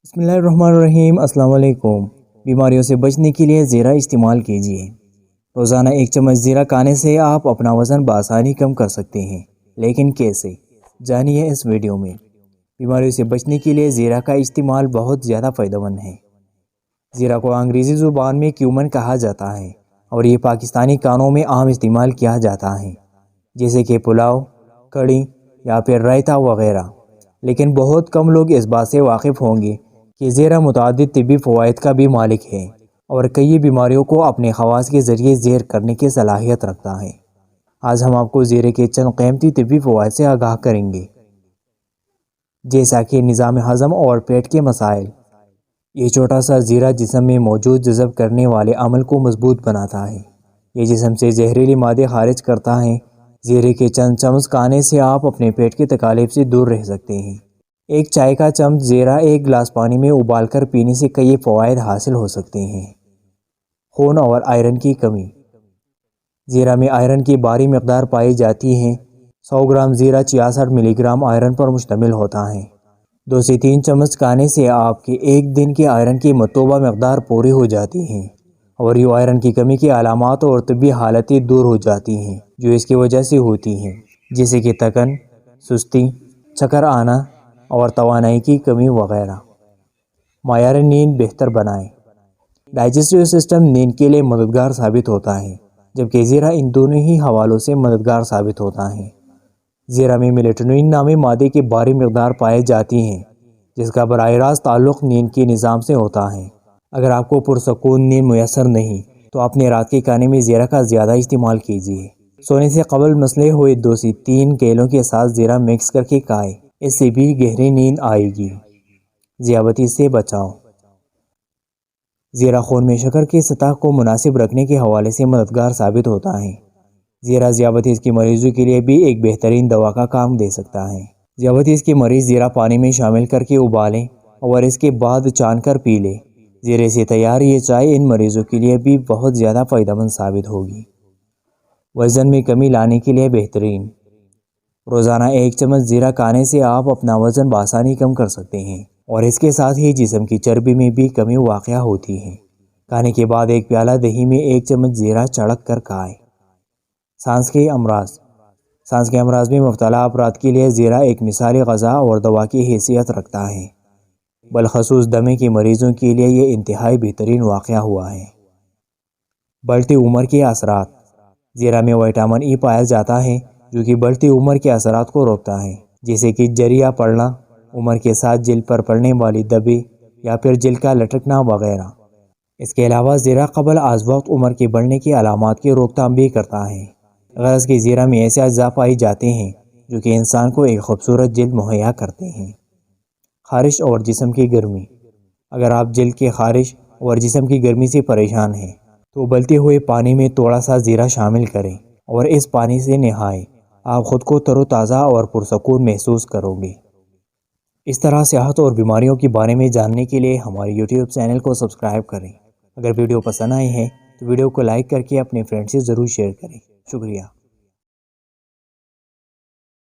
بسم اللہ الرحمن الرحیم۔ السلام علیکم۔ بیماریوں سے بچنے کے لیے زیرہ استعمال کیجیے۔ روزانہ 1 چمچ زیرہ کھانے سے آپ اپنا وزن بآسانی کم کر سکتے ہیں، لیکن کیسے؟ جانیے اس ویڈیو میں۔ بیماریوں سے بچنے کے لیے زیرہ کا استعمال بہت زیادہ فائدہ مند ہے۔ زیرہ کو انگریزی زبان میں کیومن کہا جاتا ہے اور یہ پاکستانی کھانوں میں عام استعمال کیا جاتا ہے، جیسے کہ پلاؤ، کڑھی یا پھر رائتا وغیرہ۔ لیکن بہت کم لوگ اس بات سے واقف ہوں گے کہ زیرہ متعدد طبی فوائد کا بھی مالک ہے اور کئی بیماریوں کو اپنے خواص کے ذریعے زیر کرنے کی صلاحیت رکھتا ہے۔ آج ہم آپ کو زیرے کے چند قیمتی طبی فوائد سے آگاہ کریں گے، جیسا کہ نظام ہضم اور پیٹ کے مسائل۔ یہ چھوٹا سا زیرہ جسم میں موجود جذب کرنے والے عمل کو مضبوط بناتا ہے۔ یہ جسم سے زہریلی مادے خارج کرتا ہے۔ زیرے کے چند چمچ کھانے سے آپ اپنے پیٹ کی تکالیف سے دور رہ سکتے ہیں۔ ایک چائے کا چمچ زیرہ 1 گلاس پانی میں ابال کر پینے سے کئی فوائد حاصل ہو سکتے ہیں۔ خون اور آئرن کی کمی۔ زیرہ میں آئرن کی بھاری مقدار پائی جاتی ہے۔ 100 گرام زیرہ 66 ملی گرام آئرن پر مشتمل ہوتا ہے۔ 2 سے 3 چمچ کھانے سے آپ کے ایک دن کے آئرن کی مطلوبہ مقدار پوری ہو جاتی ہے اور یہ آئرن کی کمی کی علامات اور طبی حالتیں دور ہو جاتی ہیں جو اس کی وجہ سے ہوتی ہیں، جیسے کہ تھکن، سستی، چکر آنا اور توانائی کی کمی وغیرہ۔ معیار نیند بہتر بنائیں۔ ڈائجسٹیو سسٹم نیند کے لیے مددگار ثابت ہوتا ہے، جبکہ زیرہ ان دونوں ہی حوالوں سے مددگار ثابت ہوتا ہے۔ زیرہ میں میلیٹونین نامی مادے کی بھاری مقدار پائی جاتی ہے، جس کا براہ راست تعلق نیند کے نظام سے ہوتا ہے۔ اگر آپ کو پرسکون نیند میسر نہیں تو اپنے رات کے کھانے میں زیرہ کا زیادہ استعمال کیجیے۔ سونے سے قبل مسلے ہوئے 2 سے 3 کیلوں کے ساتھ زیرہ مکس کر کے کھائیں، اس سے بھی گہری نیند آئے گی۔ ذیابیطس سے بچاؤ۔ زیرہ خون میں شکر کی سطح کو مناسب رکھنے کے حوالے سے مددگار ثابت ہوتا ہے۔ زیرہ ذیابیطس کے مریضوں کے لیے بھی ایک بہترین دوا کا کام دے سکتا ہے۔ ذیابیطس کے مریض زیرہ پانی میں شامل کر کے ابالیں اور اس کے بعد چھان کر پی لیں۔ زیرے سے تیار یہ چائے ان مریضوں کے لیے بھی بہت زیادہ فائدہ مند ثابت ہوگی۔ وزن میں کمی لانے کے لیے بہترین۔ روزانہ 1 چمچ زیرہ کھانے سے آپ اپنا وزن بآسانی کم کر سکتے ہیں اور اس کے ساتھ ہی جسم کی چربی میں بھی کمی واقع ہوتی ہے۔ کھانے کے بعد 1 پیالہ دہی میں 1 چمچ زیرہ چھڑک کر کھائیں۔ سانس کے امراض۔ سانس کے امراض میں مبتلا افراد کے لیے زیرہ ایک مثالی غذا اور دوا کی حیثیت رکھتا ہے۔ بالخصوص دمے کے مریضوں کے لیے یہ انتہائی بہترین واقع ہوا ہے۔ بڑھتی عمر کے اثرات۔ زیرہ میں وٹامن ای پایا جاتا ہے جو کہ بڑھتی عمر کے اثرات کو روکتا ہے، جیسے کہ جھریاں پڑنا، عمر کے ساتھ جلد پر پڑنے والی دبے یا پھر جلد کا لٹکنا وغیرہ۔ اس کے علاوہ زیرہ قبل از وقت عمر کے بڑھنے کی علامات کی روک تھام بھی کرتا ہے۔ غرض کہ زیرہ میں ایسے اجزاء پائی جاتے ہیں جو کہ انسان کو ایک خوبصورت جلد مہیا کرتے ہیں۔ خارش اور جسم کی گرمی۔ اگر آپ جلد کے خارش اور جسم کی گرمی سے پریشان ہیں تو ابلتے ہوئے پانی میں تھوڑا سا زیرہ شامل کریں اور اس پانی سے نہائیں۔ آپ خود کو تر و تازہ اور پرسکون محسوس کرو گے۔ اس طرح صحت اور بیماریوں کے بارے میں جاننے کے لیے ہمارے YouTube چینل کو سبسکرائب کریں۔ اگر ویڈیو پسند آئی ہے تو ویڈیو کو لائک کر کے اپنے فرینڈ سے ضرور شیئر کریں۔ شکریہ۔